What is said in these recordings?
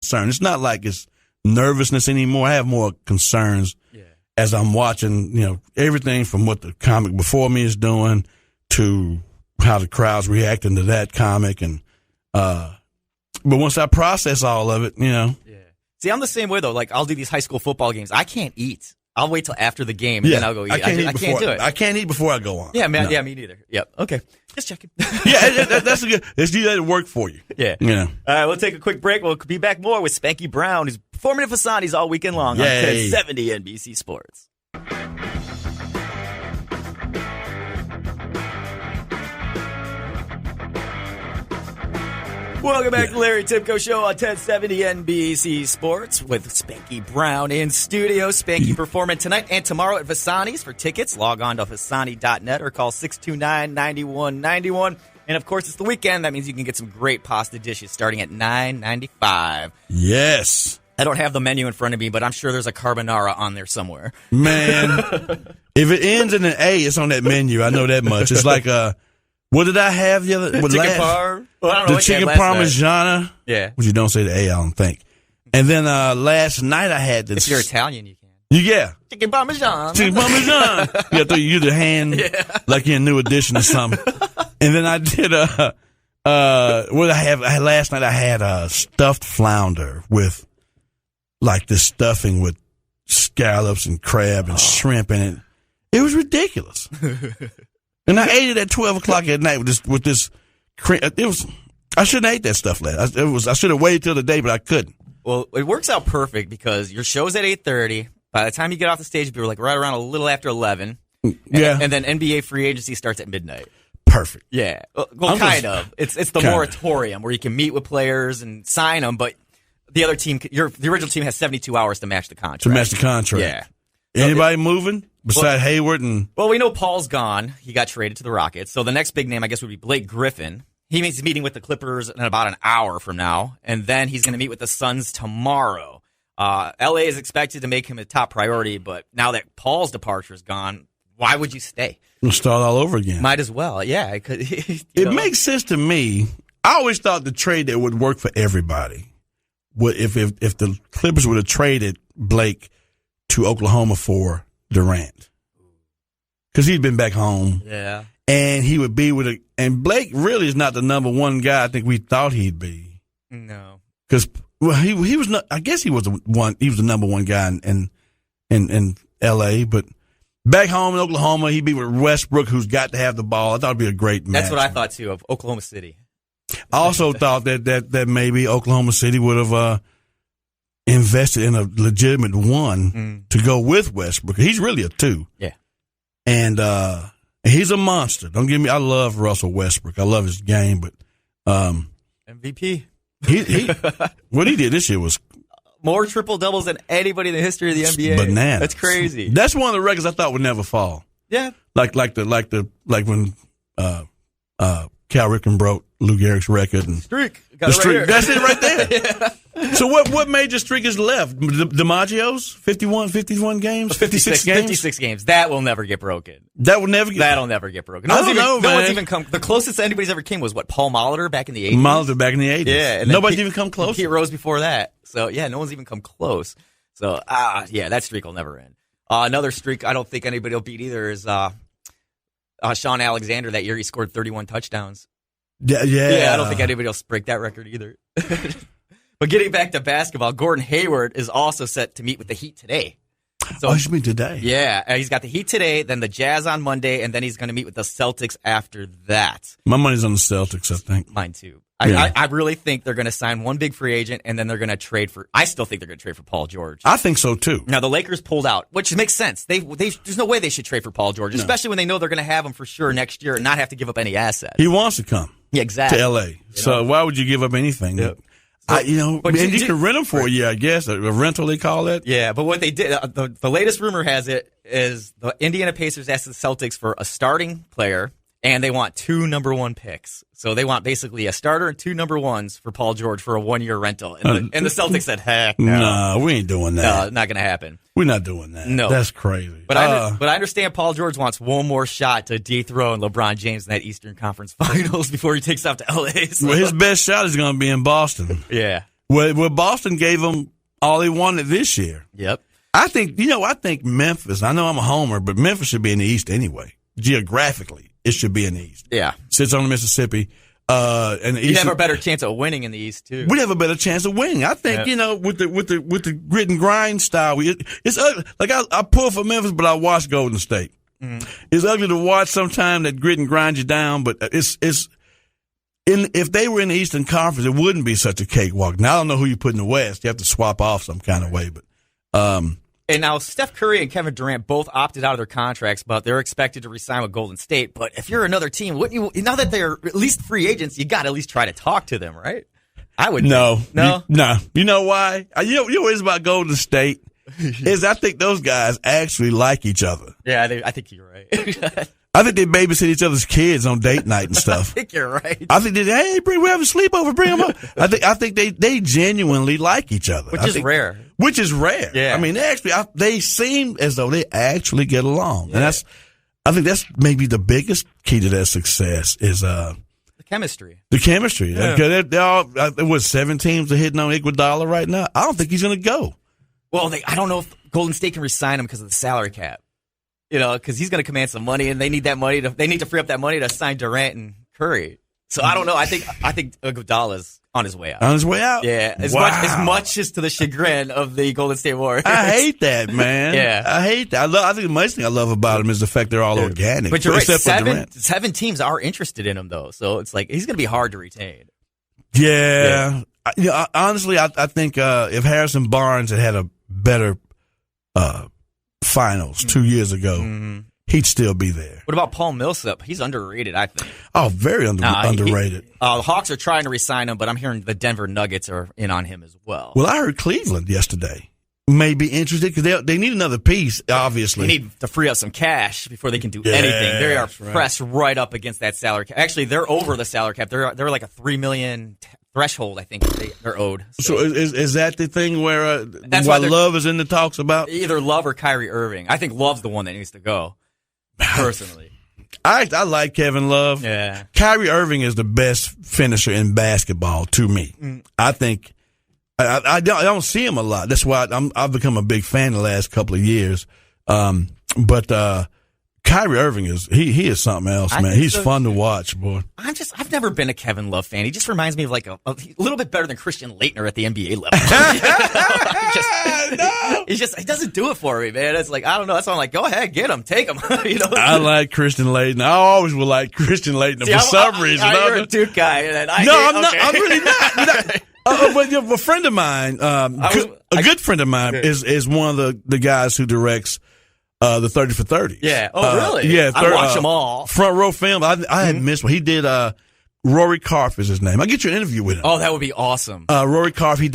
concern. It's not like it's nervousness anymore. I have more concerns as I'm watching, everything from what the comic before me is doing to how the crowd's reacting to that comic. And, but once I process all of it, Yeah. See, I'm the same way though. Like I'll do these high school football games. I can't eat. I'll wait till after the game and then I'll go eat. I can't do it. I can't eat before I go on. Yeah, man. No. Yeah, me neither. Yep. Okay. Just checking. That's a good. Let's do that to work for you. Yeah. Yeah. All right. We'll take a quick break. We'll be back more with Spanky Brown, who's performing at Fasani's all weekend long on 1070 NBC Sports. Welcome back to Larry Timko Show on 1070 NBC Sports with Spanky Brown in studio. Spanky performing tonight and tomorrow at Fasani's. For tickets, log on to Fasani.net or call 629-9191. And, of course, it's the weekend. That means you can get some great pasta dishes starting at $9.95. Yes. I don't have the menu in front of me, but I'm sure there's a carbonara on there somewhere. Man, if it ends in an A, it's on that menu. I know that much. It's like what did I have the other? Chicken parm. Well, I don't know the chicken parmigiana. Yeah. Which you don't say the A, I don't think. And then last night I had this. If you're Italian, you can. Yeah. Chicken parmesan. Chicken parmesan. You got to use your hand like you're in New Edition or something. And then I did what did I have? Last night I had a stuffed flounder with like this stuffing with scallops and crab and shrimp in it. It was ridiculous. And I ate it at 12 o'clock at night with this cream. I shouldn't have ate that stuff last. I should have waited till the day, but I couldn't. Well, it works out perfect because your show's at 8:30. By the time you get off the stage, you're like right around a little after 11. Yeah. And then NBA free agency starts at midnight. Perfect. Yeah. Well, kind of. It's the moratorium where you can meet with players and sign them, but the other team, the original team has 72 hours to match the contract. To match the contract. Yeah. Anybody moving besides Hayward and? Well, we know Paul's gone. He got traded to the Rockets. So the next big name, I guess, would be Blake Griffin. He's meeting with the Clippers in about an hour from now, and then he's going to meet with the Suns tomorrow. LA is expected to make him a top priority, but now that Paul's departure is gone, why would you stay? We'll start all over again. Might as well, yeah. It makes sense to me. I always thought the trade that would work for everybody. If the Clippers would have traded Blake to Oklahoma for Durant, because he'd been back home. Yeah. And he would be and Blake really is not the number one guy I think we thought he'd be. No. Because, he was not, I guess he was the number one guy in L.A., but back home in Oklahoma, he'd be with Westbrook, who's got to have the ball. I thought it'd be a great match. That's what I thought, too, of Oklahoma City. I also thought that maybe Oklahoma City would have invested in a legitimate one to go with Westbrook. He's really a 2. Yeah. And he's a monster. Don't get me. I love Russell Westbrook. I love his game, but MVP. He what he did this year was more triple doubles than anybody in the history of the NBA. Bananas. That's crazy. That's one of the records I thought would never fall. Yeah. Like when Cal Ripken broke Lou Gehrig's record and streak. The streak. That's it right there. Yeah. So what major streak is left? DiMaggio's 51 games, 56 games. 56 games. That will never get broken. That'll never get broken. No one's even come. The closest anybody's ever came was Paul Molitor back in the 80s. Molitor back in the 80s. Yeah, and nobody's even come close. Pete Rose before that. So yeah, no one's even come close. So that streak will never end. Another streak I don't think anybody will beat either is Sean Alexander. That year he scored 31 touchdowns. Yeah. I don't think anybody else break that record either. But getting back to basketball, Gordon Hayward is also set to meet with the Heat today. So, you mean today? Yeah, he's got the Heat today, then the Jazz on Monday, and then he's going to meet with the Celtics after that. My money's on the Celtics, I think. Mine too. Yeah. I really think they're going to sign one big free agent, and then they're going to trade for. I still think they're going to trade for Paul George. I think so too. Now the Lakers pulled out, which makes sense. There's no way they should trade for Paul George, especially when they know they're going to have him for sure next year and not have to give up any assets. He wants to come. Yeah, exactly. To L.A. So why would you give up anything? Yep. But you can rent him for a year, I guess. A rental, they call it. Yeah, but what they did, the latest rumor has it, is the Indiana Pacers asked the Celtics for a starting player, and they want 2 number 1 picks. So they want basically a starter and 2 number 1s for Paul George for a 1-year rental. And the Celtics said, heck no. No, we ain't doing that. No, not going to happen. We're not doing that. No. That's crazy. But I understand Paul George wants one more shot to dethrone LeBron James in that Eastern Conference Finals before he takes off to L.A. So. Well, his best shot is going to be in Boston. Yeah. Well, Boston gave them all they wanted this year. Yep. I think Memphis, I know I'm a homer, but Memphis should be in the East anyway. Geographically, it should be in the East. Yeah. Sits on the Mississippi. And the You'd East, have a better chance of winning in the East, too. We'd have a better chance of winning. I think, with the grit and grind style, it's ugly. Like, I pull for Memphis, but I watch Golden State. Mm. It's ugly to watch sometimes that grit and grind you down, but if they were in the Eastern Conference, it wouldn't be such a cakewalk. Now, I don't know who you put in the West. You have to swap off some kind of way, but, and now Steph Curry and Kevin Durant both opted out of their contracts, but they're expected to re-sign with Golden State. But if you're another team, wouldn't you? Now that they're at least free agents, you got to at least try to talk to them, right? I would. No. You know why? You know what is about Golden State is I think those guys actually like each other. Yeah, I think you're right. I think they babysit each other's kids on date night and stuff. I think you're right. I think we're having a sleepover, bring them up. I think they genuinely like each other. Which is rare. Which is rare. Yeah. I mean, they seem as though they actually get along. Yeah. And I think that's maybe the biggest key to their success is, the chemistry. The chemistry. Yeah. Because they're all, 7 teams are hitting on Iguodala right now. I don't think he's going to go. Well, I don't know if Golden State can re-sign him because of the salary cap. Because he's going to command some money, and they need that money. They need to free up that money to sign Durant and Curry. So I don't know. I think Iguodala's on his way out. On his way out? Yeah. As much as to the chagrin of the Golden State Warriors. I hate that, man. Yeah. I hate that. I think the most thing I love about him is the fact they're all organic. But you're right. Except for Durant. 7 teams are interested in him, though. So it's like he's going to be hard to retain. Yeah. Honestly, I think if Harrison Barnes had a better finals 2 years ago, he'd still be there. What about Paul Millsap? He's underrated, I think. Oh, very underrated. The Hawks are trying to re-sign him, but I'm hearing the Denver Nuggets are in on him as well. Well, I heard Cleveland yesterday may be interested because they need another piece, obviously. They need to free up some cash before they can do anything. They are pressed right up against that salary cap. Actually, they're over the salary cap. They're like a $3 million threshold, I think they're owed. So is that the thing where Love is in the talks about? Either Love or Kyrie Irving. I think Love's the one that needs to go, personally. I like Kevin Love. Yeah. Kyrie Irving is the best finisher in basketball to me. I think I don't see him a lot. That's why I've become a big fan the last couple of years. But Kyrie Irving he is something else, man. He's fun to watch, boy. I've never been a Kevin Love fan. He just reminds me of like a little bit better than Christian Laettner at the NBA level. He doesn't do it for me, man. It's like, I don't know. That's why I'm like, go ahead, get him, take him. I like Christian Laettner. I always will like Christian Laettner for some reason. You're a Duke guy. I'm not. I'm really not. But a friend of mine, a good friend of mine, is one of the guys who directs the 30 for 30. Yeah. Oh, really? Yeah. I watch them all. Front row film. I had missed one. He did. Rory Karpf is his name. I'll get you an interview with him. Oh, that would be awesome. Rory Karpf. He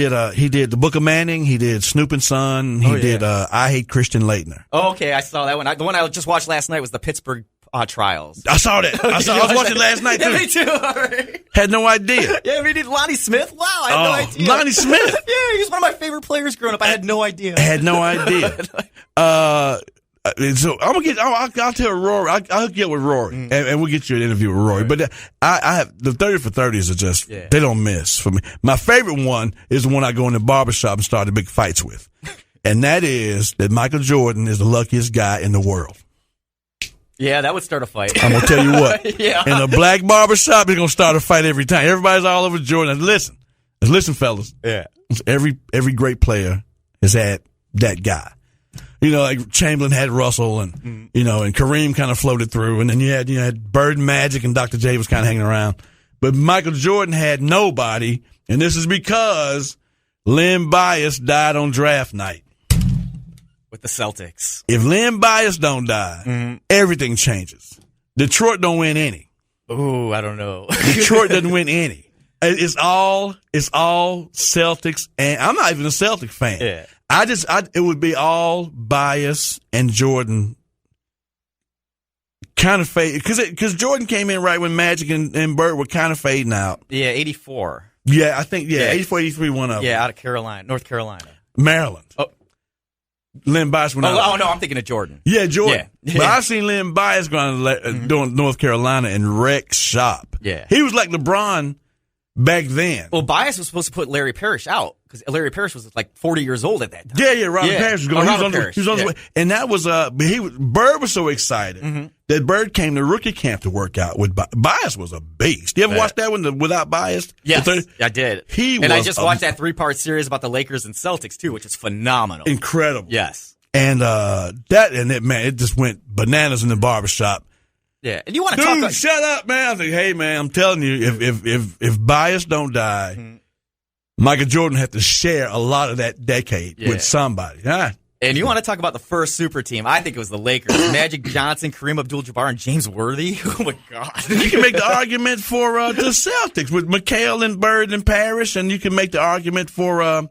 did The Book of Manning. He did Snoop and Son. He did I Hate Christian Laettner. Oh, okay. I saw that one. The one I just watched last night was the Pittsburgh Trials. I saw that. I was watching it last night too. Yeah, me too. All right. Had no idea. Yeah, we did Lonnie Smith. Wow, I had no idea. Lonnie Smith. Yeah, he's one of my favorite players growing up. I had no idea. So I'll tell Rory. I'll hook you up with Rory, and we'll get you an interview with Rory. But I have the 30 for 30s are just they don't miss for me. My favorite one is the one I go in the barbershop and start the big fights with, and that is that Michael Jordan is the luckiest guy in the world. Yeah, that would start a fight. I'm gonna tell you what. In a black barbershop, he's gonna start a fight every time. Everybody's all over Jordan. Listen, fellas. Yeah, every great player has had that guy. Like Chamberlain had Russell, and and Kareem kind of floated through, and then you had Bird and Magic, and Dr. J was kind of hanging around. But Michael Jordan had nobody, and this is because Len Bias died on draft night with the Celtics. If Len Bias don't die, everything changes. Detroit don't win any. Ooh, I don't know. Detroit doesn't win any. It's all Celtics, and I'm not even a Celtic fan. Yeah. It would be all Bias and Jordan kind of fade because Jordan came in right when Magic and Bird were kind of fading out. Yeah, 84. Yeah, I think 84, 83, one of them. Yeah, out of North Carolina, Maryland. Oh, Len Bias went out. Oh no, I'm thinking of Jordan. Yeah, Jordan. Yeah. But I've seen Len Bias going to North Carolina and wreck shop. Yeah, he was like LeBron back then. Well, Bias was supposed to put Larry Parrish out because Larry Parrish was like 40 years old at that time. Yeah, Robert Parrish was going. He was on his way. And that was Bird was so excited that Bird came to rookie camp to work out with Bias. Was a beast. You ever watched that one without Bias? Yes, I did. I just watched that 3-part series about the Lakers and Celtics too, which is phenomenal. Incredible. Yes. And it just went bananas in the barbershop. Yeah, and you want to talk about... shut up, man. I was like, hey, man, I'm telling you, if Bias don't die, Michael Jordan had to share a lot of that decade with somebody. Huh? And you want to talk about the first super team? I think it was the Lakers. Magic Johnson, Kareem Abdul-Jabbar, and James Worthy. Oh, my God. You can make the argument for the Celtics with McHale and Bird and Parrish, and you can make the argument for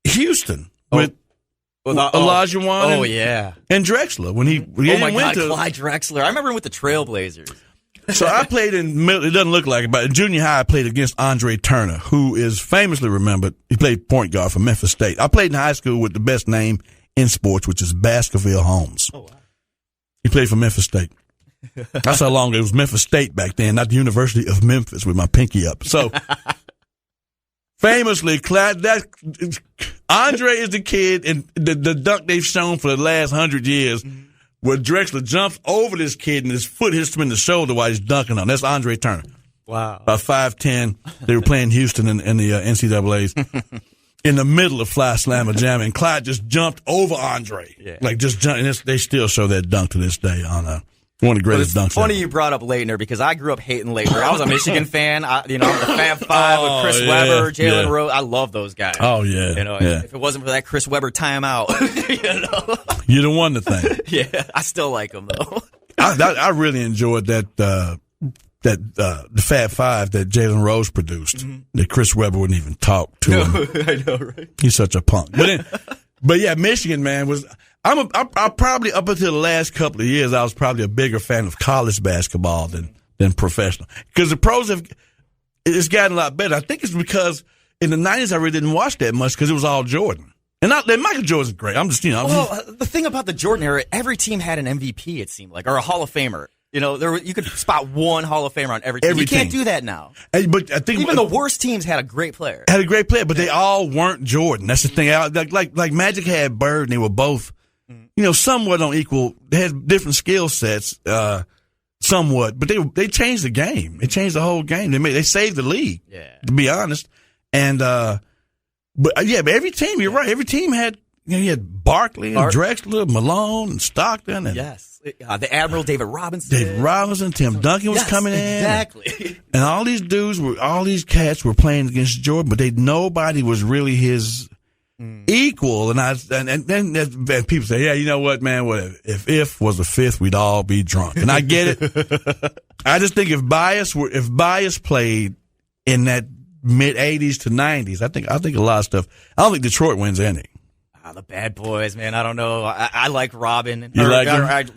Houston with... Olajuwon. Oh, yeah. And Drexler when he oh my God, Clyde Drexler. I remember him with the Trailblazers. So I played it doesn't look like it, but in junior high I played against Andre Turner, who is famously remembered. He played point guard for Memphis State. I played in high school with the best name in sports, which is Baskerville Holmes. Oh, wow. He played for Memphis State. That's how long it was Memphis State back then, not the University of Memphis with my pinky up. So famously, Andre is the kid, and the dunk they've shown for the last 100 years, where Drexler jumps over this kid and his foot hits him in the shoulder while he's dunking on. That's Andre Turner. Wow. About 5'10". They were playing Houston in the NCAAs. In the middle of Fly Slammer Jam, and Clyde just jumped over Andre. Yeah. Like just jumped, and they still show that dunk to this day on one of the greatest dunks. It's funny you brought up Leitner because I grew up hating Leitner. I was a Michigan fan. I'm the Fab Five with Chris Webber, Jalen Rose. I love those guys. Oh yeah. If it wasn't for that Chris Webber timeout, you'd have won the thing. Yeah, I still like him though. I really enjoyed that the Fab Five that Jalen Rose produced. That Chris Webber wouldn't even talk to him. I know, right? He's such a punk. But yeah, Michigan, man, was. I probably up until the last couple of years, I was probably a bigger fan of college basketball than professional. Because the pros it's gotten a lot better. I think it's because in the 90s I really didn't watch that much because it was all Jordan. And Michael Jordan's great. I'm just, the thing about the Jordan era, every team had an MVP, it seemed like, or a Hall of Famer. You could spot one Hall of Famer on every team. You can't do that now. But I think even the worst teams had a great player. But they all weren't Jordan. That's the thing. Like Magic had Bird, and they were both, somewhat on equal. They had different skill sets, somewhat. But they changed the game. They changed the whole game. They saved the league. Yeah. To be honest, and but every team. You're right. Every team had. You had Barkley and Drexler, Malone and Stockton. And yes. The Admiral David Robinson. Tim Duncan was coming in. Exactly. And all these cats were playing against Jordan, but nobody was really his equal. And then people say, yeah, you know what, man? If was a fifth, we'd all be drunk. And I get it. I just think if Bias played in that mid 80s to 90s, I think a lot of stuff. I don't think Detroit wins any. The bad boys, man. I don't know. I like Robin.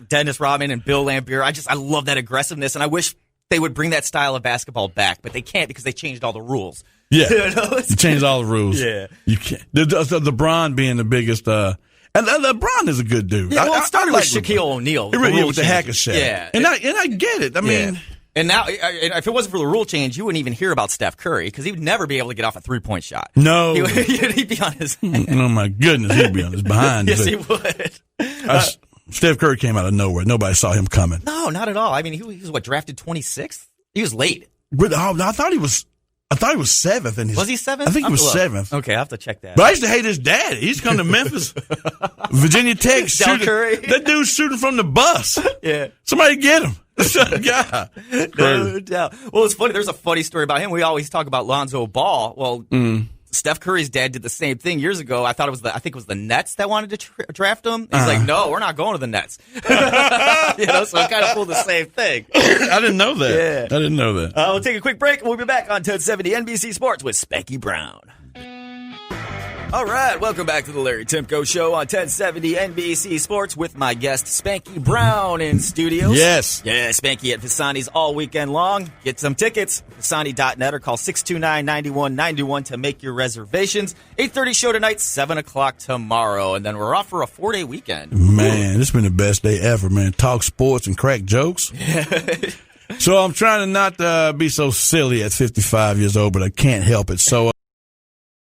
Dennis Rodman and Bill Laimbeer. I love that aggressiveness, and I wish they would bring that style of basketball back, but they can't because they changed all the rules. Yeah. You changed all the rules. Yeah. You can't. LeBron being the biggest, and LeBron is a good dude. Yeah, well, it started with Shaquille O'Neal. It really with the hacker shack. Yeah. And I get it. I mean. And now, if it wasn't for the rule change, you wouldn't even hear about Steph Curry because he would never be able to get off a 3-point shot. No. He'd be on his head. Oh, my goodness. He'd be on his behind. Yes, he would. Steph Curry came out of nowhere. Nobody saw him coming. No, not at all. I mean, he was drafted 26th? He was late. I thought he was 7th. Was he 7th? I think he was 7th. Okay, I'll have to check that. But I used to hate his dad. He's come to Memphis, Virginia Tech. Curry. That dude's shooting from the bus. Yeah. Somebody get him. God. No doubt. Well, it's funny. There's a funny story about him. We always talk about Lonzo Ball. Well, Steph Curry's dad did the same thing years ago. I think it was the Nets that wanted to draft him. He's like, no, we're not going to the Nets. So it kind of pulled the same thing. I didn't know that. Yeah. I didn't know that. We'll take a quick break. We'll be back on 1070 NBC Sports with Spanky Brown. All right, welcome back to the Larry Timko Show on 1070 NBC Sports with my guest Spanky Brown in studios. Yes. Yeah, Spanky at Visani's all weekend long. Get some tickets, Visani.net, or call 629-9191 to make your reservations. 8:30 show tonight, 7 o'clock tomorrow, and then we're off for a 4-day weekend. Man, this has been the best day ever, man. Talk sports and crack jokes. So I'm trying to not be so silly at 55 years old, but I can't help it. So